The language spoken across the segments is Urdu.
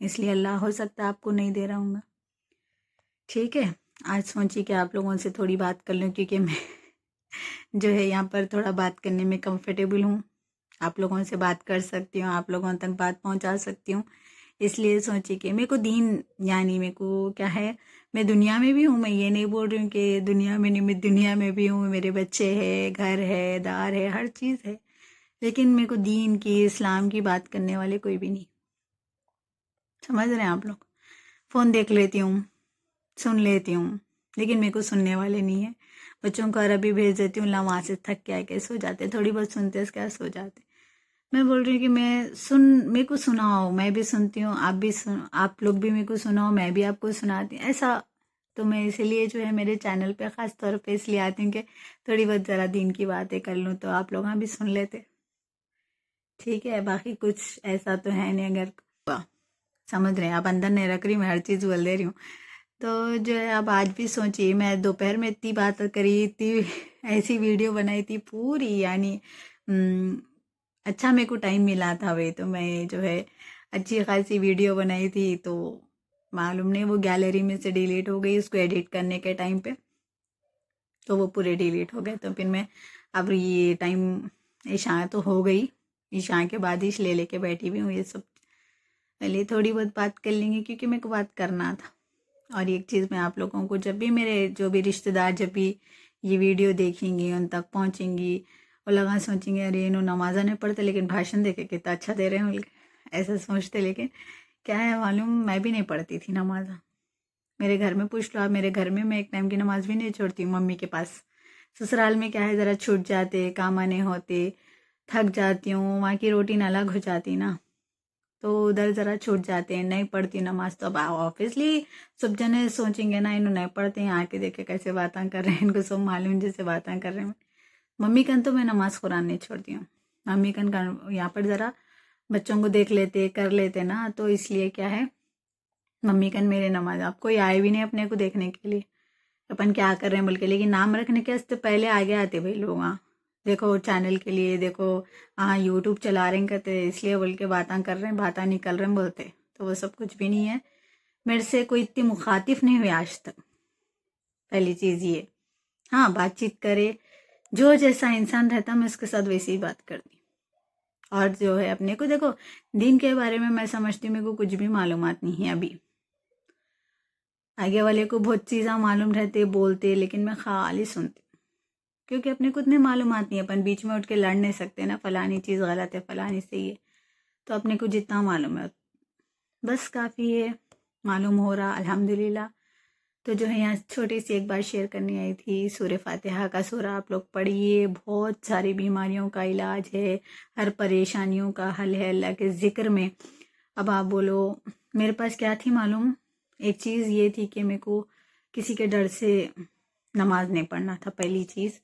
اس لیے اللہ ہو سکتا ہے آپ کو نہیں دے رہا ہوں گا. ٹھیک ہے، آج سوچی کہ آپ لوگوں سے تھوڑی بات کر لوں، کیونکہ میں جو ہے یہاں پر تھوڑا بات کرنے میں کمفرٹیبل ہوں. آپ لوگوں سے بات کر سکتی ہوں، آپ لوگوں تک بات پہنچا سکتی ہوں. اس لیے سوچی کہ میرے کو دین، یعنی میرے کو کیا ہے، میں دنیا میں بھی ہوں، میں یہ نہیں بول رہی ہوں کہ دنیا میں نہیں، میں دنیا میں بھی ہوں، میرے بچے ہے، گھر ہے، دار ہے، ہر چیز ہے، لیکن میرے کو دین کی، اسلام کی بات کرنے والے کوئی بھی نہیں. سمجھ رہے ہیں آپ لوگ؟ فون دیکھ لیتی ہوں، سن لیتی ہوں، لیکن میرے کو سننے والے نہیں ہیں. بچوں کو عربی بھیج دیتی ہوں، وہاں سے تھک کے آ کے سو جاتے، تھوڑی بہت سنتے اس کے بعد سو جاتے. میں بول رہی ہوں کہ میرے کو سناؤ، میں بھی سنتی ہوں، آپ لوگ بھی میرے کو سناؤ، میں بھی آپ کو سناتی ہوں، ایسا. تو میں اسی لیے جو ہے میرے چینل پہ خاص طور پہ اس لیے آتی ہوں کہ تھوڑی بہت ذرا دین کی باتیں کر لوں، تو آپ لوگ بھی سن لیتے. ٹھیک ہے، باقی کچھ ایسا تو ہے نہیں. اگر سمجھ رہے ہیں آپ، اندر نہیں رکھ رہی، میں ہر چیز بول دے رہی ہوں. تو جو ہے اب آج بھی سوچی، میں دوپہر میں اتنی بات کری، اتنی ایسی ویڈیو بنائی تھی پوری، یعنی اچھا میرے کو ٹائم ملا تھا وہی، تو میں جو ہے اچھی خاصی ویڈیو بنائی تھی. تو معلوم نہیں وہ گیلری میں سے ڈیلیٹ ہو گئی اس کو ایڈٹ کرنے کے ٹائم پہ، تو وہ پورے ڈیلیٹ ہو گئے. تو پھر میں اب یہ ٹائم عشاء تو ہو گئی، عشاء کے بعد ہی لے کے بیٹھی ہوئی ہوں. یہ سب پہلے تھوڑی بہت بات کر لیں گے، کیونکہ میرے کو بات کرنا تھا. اور ایک چیز میں آپ لوگوں کو، جب بھی میرے جو بھی رشتہ دار جب بھی یہ ویڈیو دیکھیں گی، ان تک پہنچیں گی، وہ لوگ سوچیں گے ارے انہوں نمازہ نہیں پڑھتے لیکن بھاشن دے کے کتنا اچھا دے رہے ہیں، ایسا سوچتے. لیکن کیا ہے معلوم، میں بھی نہیں پڑھتی تھی نمازہ. میرے گھر میں پوچھ لو آپ، میرے گھر میں ایک ٹائم کی نماز بھی نہیں چھوڑتی ہوں ممی کے پاس. سسرال میں کیا ہے ذرا چھوٹ جاتے، کام آنے ہوتے، تھک جاتی ہوں، وہاں کی روٹین الگ ہو جاتی نا، تو ادھر ذرا چھوٹ جاتے ہیں، نہیں پڑھتی نماز. تو اب آبویسلی سب جنے سوچیں گے نا انہوں نہیں پڑھتے ہیں، آ کے دیکھے کیسے باتاں کر رہے ہیں، ان کو سب معلوم جیسے باتاں کر رہے ہیں. ممی کن تو میں نماز قرآن نہیں چھوڑتی ہوں. ممی کن یہاں پر ذرا بچوں کو دیکھ لیتے، کر لیتے نا، تو اس لیے کیا ہے ممی کن میرے نماز. آپ کوئی آئے بھی نہیں اپنے کو دیکھنے کے لیے اپن کیا کر رہے ہیں بلکہ، لیکن نام رکھنے کے واسطے پہلے آگے آتے بھائی لوگ. دیکھو چینل کے لیے، دیکھو یوٹیوب چلا رہے ہیں کہتے، اس لیے بول کے باتاں کر رہے ہیں، باتاں نکل رہے ہیں بولتے. تو وہ سب کچھ بھی نہیں ہے. میرے سے کوئی اتنی مخاطب نہیں ہوئی آج تک، پہلی چیز یہ. ہاں بات چیت کرے، جو جیسا انسان رہتا میں اس کے ساتھ ویسے ہی بات کرتی. اور جو ہے اپنے کو دیکھو دین کے بارے میں سمجھتی ہوں، میرے کو کچھ بھی معلومات نہیں ہے ابھی. آگے والے کو بہت چیزاں معلوم رہتے، بولتے، لیکن میں خالی سنتی، کیونکہ اپنے کو اتنے معلومات نہیں ہے. اپن بیچ میں اٹھ کے لڑ نہیں سکتے نا، فلانی چیز غلط ہے، فلانی صحیح ہے. تو اپنے کو جتنا معلوم ہے بس کافی ہے، معلوم ہو رہا الحمدللہ. تو جو ہے یہاں چھوٹی سی ایک بات شیئر کرنی آئی تھی. سورہ فاتحہ کا سورہ آپ لوگ پڑھیے، بہت ساری بیماریوں کا علاج ہے، ہر پریشانیوں کا حل ہے اللہ کے ذکر میں. اب آپ بولو میرے پاس کیا تھی معلوم، ایک چیز یہ تھی کہ میرے کو کسی کے ڈر سے نماز نہیں پڑھنا تھا. پہلی چیز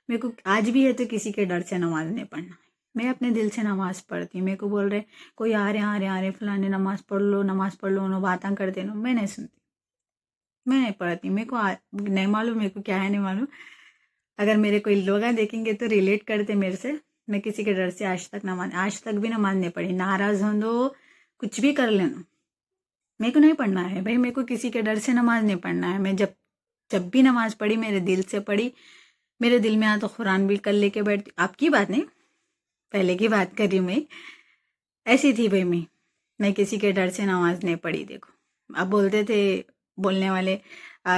میرے کو آج بھی ہے تو کسی کے ڈر سے نماز نہیں پڑھنا. میں اپنے دل سے نماز پڑھتی ہوں. میرے کو بول رہے کوئی آ رہے فلانے نماز پڑھ لو، نماز پڑھ لو، انہوں باتاں کرتے نو، میں نہیں سنتی، میں نہیں پڑھتی. میرے کو نہیں معلوم میرے کو کیا ہے نہیں معلوم. اگر میرے کوئی لوگ دیکھیں گے تو ریلیٹ کرتے میرے سے. میں کسی کے ڈر سے آج تک بھی نماز نہیں پڑھی. ناراض ہوں دو کچھ بھی کر لینا، میرے کو نہیں پڑھنا ہے بھائی. میرے کو کسی کے ڈر سے نماز نہیں پڑھنا ہے. میں جب بھی نماز پڑھی میرے دل سے پڑھی. میرے دل میں تو قرآن بھی کر لے کے بیٹھتی. آپ کی بات نہیں، پہلے کی بات کر رہی ہوں. میں ایسی تھی بھائی، میں کسی کے ڈر سے نماز نہیں پڑھی. دیکھو اب بولتے تھے بولنے والے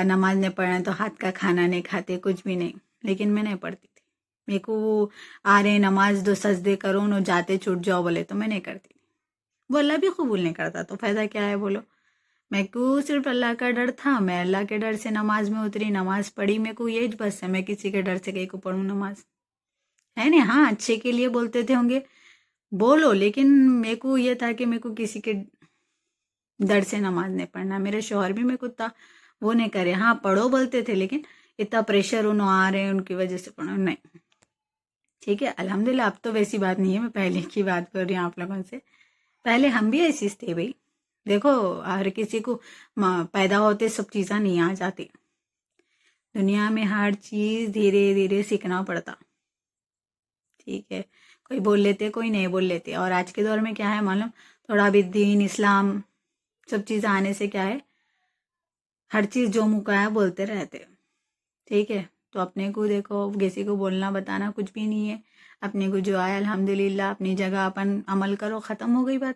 نماز نہیں پڑھنا تو ہاتھ کا کھانا نہیں کھاتے، کچھ بھی نہیں، لیکن میں نہیں پڑھتی تھی. میرے کو وہ آ رہے نماز دو سجدے کرو نو جاتے چھوٹ جاؤ بولے تو میں نہیں کرتی. وہ اللہ بھی قبول نہیں کرتا تو فائدہ کیا ہے بولو. میں کو صرف اللہ کا ڈر تھا، میں اللہ کے ڈر سے نماز میں اتری، نماز پڑھی. میرے کو یہ بس ہے، میں کسی کے ڈر سے کہیں کو پڑھوں نماز ہے نہیں. ہاں اچھے کے لیے بولتے تھے ہوں گے بولو، لیکن میرے کو یہ تھا کہ میرے کو کسی کے ڈر سے نماز نہیں پڑھنا. میرے شوہر بھی میرے کو اتنا وہ نہیں کرے. ہاں پڑھو بولتے تھے لیکن اتنا پریشر انہوں آ رہے ہیں ان کی وجہ سے پڑھو نہیں. ٹھیک ہے الحمدللہ اب تو ویسی بات نہیں ہے. میں پہلے کی بات کر رہی ہوں آپ لوگوں سے. پہلے ہم بھی ایسی تھے بھائی. دیکھو ہر کسی کو پیدا ہوتے سب چیزاں نہیں آ جاتی. دنیا میں ہر چیز دھیرے دھیرے سیکھنا پڑتا. ٹھیک ہے، کوئی بول لیتے کوئی نہیں بول لیتے. اور آج کے دور میں کیا ہے معلوم، تھوڑا بھی دین اسلام سب چیزیں آنے سے کیا ہے، ہر چیز جو منہ کا ہے بولتے رہتے، ٹھیک ہے. تو اپنے کو دیکھو، کسی کو بولنا بتانا کچھ بھی نہیں ہے. اپنے کو جو آیا الحمدللہ اپنی جگہ اپن عمل کرو، ختم ہو گئی بات.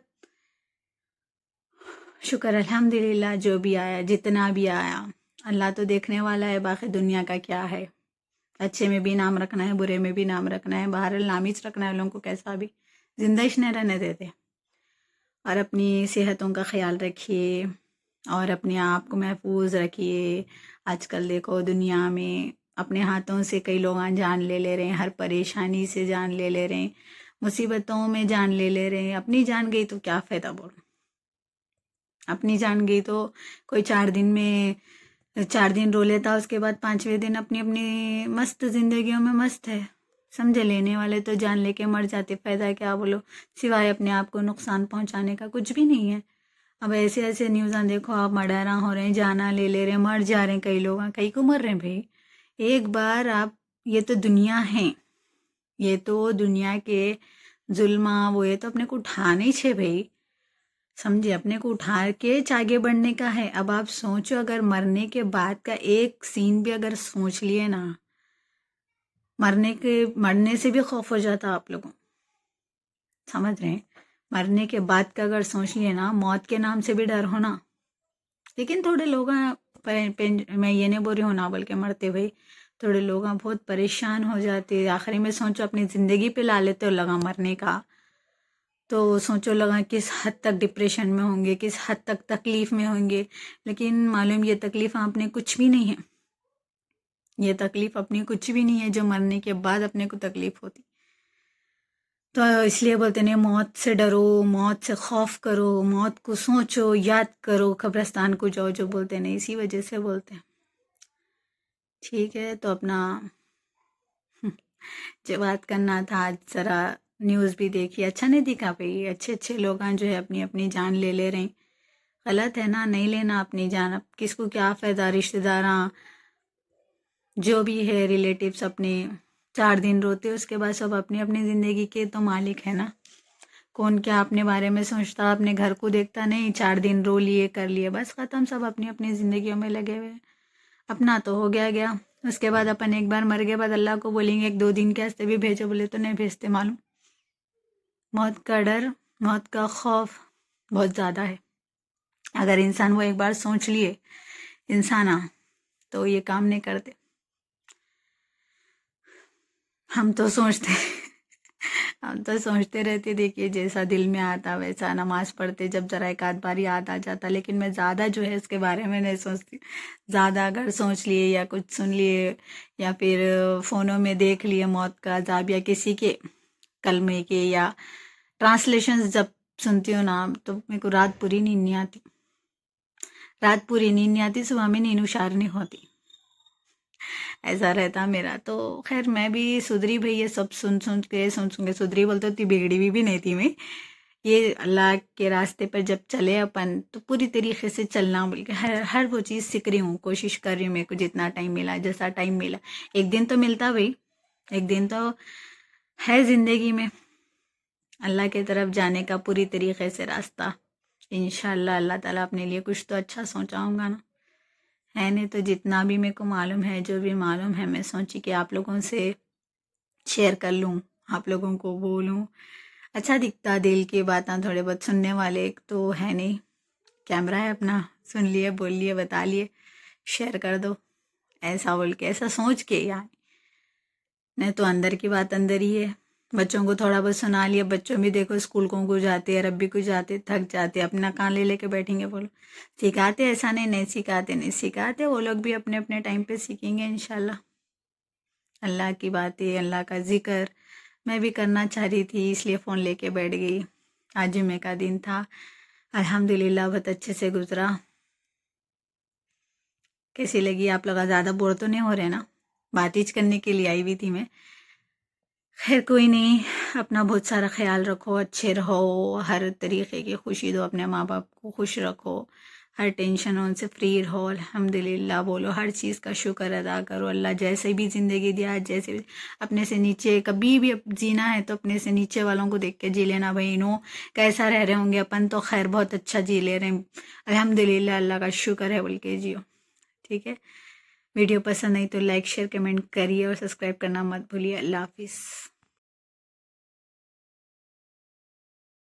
شکر الحمدللہ جو بھی آیا، جتنا بھی آیا، اللہ تو دیکھنے والا ہے. باقی دنیا کا کیا ہے، اچھے میں بھی نام رکھنا ہے، برے میں بھی نام رکھنا ہے، بہرحال نامیچ رکھنا ہے لوگوں کو کیسا بھی، زندہ نہیں رہنے دیتے. اور اپنی صحتوں کا خیال رکھیے اور اپنے آپ کو محفوظ رکھیے. آج کل دیکھو دنیا میں اپنے ہاتھوں سے کئی لوگ جان لے رہے ہیں، ہر پریشانی سے جان لے رہے ہیں، مصیبتوں میں جان لے رہے ہیں. اپنی جان گئی تو کیا فائدہ بولو، اپنی جان گئی تو کوئی 4 دن رو لیتا، اس کے بعد 5ویں دن اپنی مست زندگیوں میں مست ہے. سمجھے، لینے والے تو جان لے کے مر جاتے، فائدہ ہے کیا بولو، سوائے اپنے آپ کو نقصان پہنچانے کا کچھ بھی نہیں ہے. اب ایسے نیوزاں دیکھو آپ، مرڈراں ہو رہے ہیں، جانا لے رہے ہیں، مر جا رہے ہیں کئی لوگ، کئی کو مر رہے ہیں بھائی. ایک بار آپ، یہ تو دنیا ہے، یہ تو دنیا کے ظلم وہ یہ تو اپنے کو اٹھانے چھے بھائی، سمجھے، اپنے کو اٹھا کے آگے بڑھنے کا ہے. اب آپ سوچو، اگر مرنے کے بعد کا ایک سین بھی اگر سوچ لیے نا، مرنے سے بھی خوف ہو جاتا آپ لوگوں، سمجھ رہے ہیں. مرنے کے بعد کا اگر سوچ لیے نا، موت کے نام سے بھی ڈر ہونا. لیکن تھوڑے لوگ میں یہ نہیں بول رہی ہوں نا بلکہ مرتے بھائی، تھوڑے لوگ بہت پریشان ہو جاتے. آخری میں سوچو اپنی زندگی پہ لا لیتے ہو لگا مرنے کا، تو سوچو لگا کس حد تک ڈپریشن میں ہوں گے، کس حد تک تکلیف میں ہوں گے. لیکن معلوم یہ تکلیف اپنے کچھ بھی نہیں ہے، یہ تکلیف اپنی کچھ بھی نہیں ہے جو مرنے کے بعد اپنے کو تکلیف ہوتی. تو اس لیے بولتے ہیں موت سے ڈرو، موت سے خوف کرو، موت کو سوچو، یاد کرو، قبرستان کو جاؤ، جو بولتے ہیں اسی وجہ سے بولتے ہیں. ٹھیک ہے، تو اپنا جو بات کرنا تھا آج ذرا نیوز بھی دیکھی، اچھا نہیں دکھا بھائی. اچھے لوگ جو ہے اپنی جان لے رہے ہیں. غلط ہے نا، نہیں لینا اپنی جان. اب کس کو کیا فائدہ، رشتہ داراں جو بھی ہے، ریلیٹیوز اپنے 4 دن روتے، اس کے بعد سب اپنی زندگی کے تو مالک ہے نا. کون کیا اپنے بارے میں سوچتا، اپنے گھر کو دیکھتا نہیں. 4 دن رو لیے، کر لیے، بس ختم. سب اپنی زندگیوں میں لگے ہوئے. اپنا تو ہو گیا. اس کے بعد اپن ایک بار مر گئے بعد اللہ کو بولیں گے 1-2 دن کے واسطے بھی بھیجو، بولے تو نہیں بھیجتے. معلوم، موت کا ڈر، موت کا خوف بہت زیادہ ہے. اگر انسان وہ ایک بار سوچ لیے تو یہ کام نہیں کرتے. ہم تو سوچتے رہتے. دیکھیے جیسا دل میں آتا ویسا نماز پڑھتے، جب ذرا ایک آدھ بار یاد آ جاتا. لیکن میں زیادہ جو ہے اس کے بارے میں نہیں سوچتی. زیادہ اگر سوچ لیے یا کچھ سن لیے یا پھر فونوں میں دیکھ لیے موت کا عذاب، یا کسی کے کلمے کے یا ٹرانسلیشنز جب سنتی ہوں نا، تو میرے کو رات پوری نیند نہیں آتی. صبح میں نیند اشار نہیں ہوتی. ایسا رہتا میرا. تو خیر میں بھی سدھری بھئی، یہ سب سن کے سدھری. بولتے ہوتی بگڑی بھی نہیں تھی میں. یہ اللہ کے راستے پر جب چلے اپن تو پوری طریقے سے چلنا بول کے ہر وہ چیز سیکھ رہی ہوں، کوشش کر رہی ہوں. میرے کو جتنا ٹائم ملا، جیسا ٹائم ملا، ایک دن تو ملتا بھئی، ایک دن تو ہے زندگی میں اللہ کے طرف جانے کا پوری طریقے سے راستہ. انشاءاللہ اللہ تعالیٰ اپنے لیے کچھ تو اچھا سوچاؤں گا نا، ہے نہیں تو جتنا بھی میرے کو معلوم ہے، جو بھی معلوم ہے، میں سوچی کہ آپ لوگوں سے شیئر کر لوں، آپ لوگوں کو بولوں. اچھا دکھتا، دل کی باتیں تھوڑے بہت سننے والے تو ہے نہیں. کیمرہ ہے اپنا، سن لیے، بول لیے، بتا لیے، شیئر کر دو. ایسا بول کے، ایسا سوچ کے یار، نہیں تو اندر کی بات اندر ہی ہے. بچوں کو تھوڑا بہت سنا لیا. بچوں بھی دیکھو اسکول کو جاتے، عربی کو جاتے، تھک جاتے، اپنا کان لے کے بیٹھیں گے. بولو سکھاتے، ایسا نہیں سکھاتے. وہ لوگ بھی اپنے ٹائم پہ سیکھیں گے انشاءاللہ. اللہ کی باتیں، اللہ کا ذکر میں بھی کرنا چاہ رہی تھی، اس لیے فون لے کے بیٹھ گئی. آج جمعے کا دن تھا، الحمدللہ بہت اچھے سے گزرا. کیسی لگی آپ لوگ؟ زیادہ بور تو نہیں ہو رہے نا؟ بات ہی کرنے کے لیے آئی ہوئی تھی میں. خیر کوئی نہیں، اپنا بہت سارا خیال رکھو، اچھے رہو، ہر طریقے کی خوشی دو، اپنے ماں باپ کو خوش رکھو. ہر ٹینشنوں سے فری رہو، الحمدللہ بولو، ہر چیز کا شکر ادا کرو، اللہ جیسے بھی زندگی دیا، جیسے بھی اپنے سے نیچے کبھی بھی جینا ہے تو اپنے سے نیچے والوں کو دیکھ کے جی لینا، بھائی نو کیسا رہ رہے ہوں گے اپن تو خیر بہت اچھا جی لے رہے ہیں، الحمدللہ اللہ کا شکر ہے بول کے جیو، ٹھیک ہے۔ ویڈیو پسند آئی تو لائک شیئر کمنٹ کریے اور سبسکرائب کرنا مت بھولیے۔ اللہ حافظ۔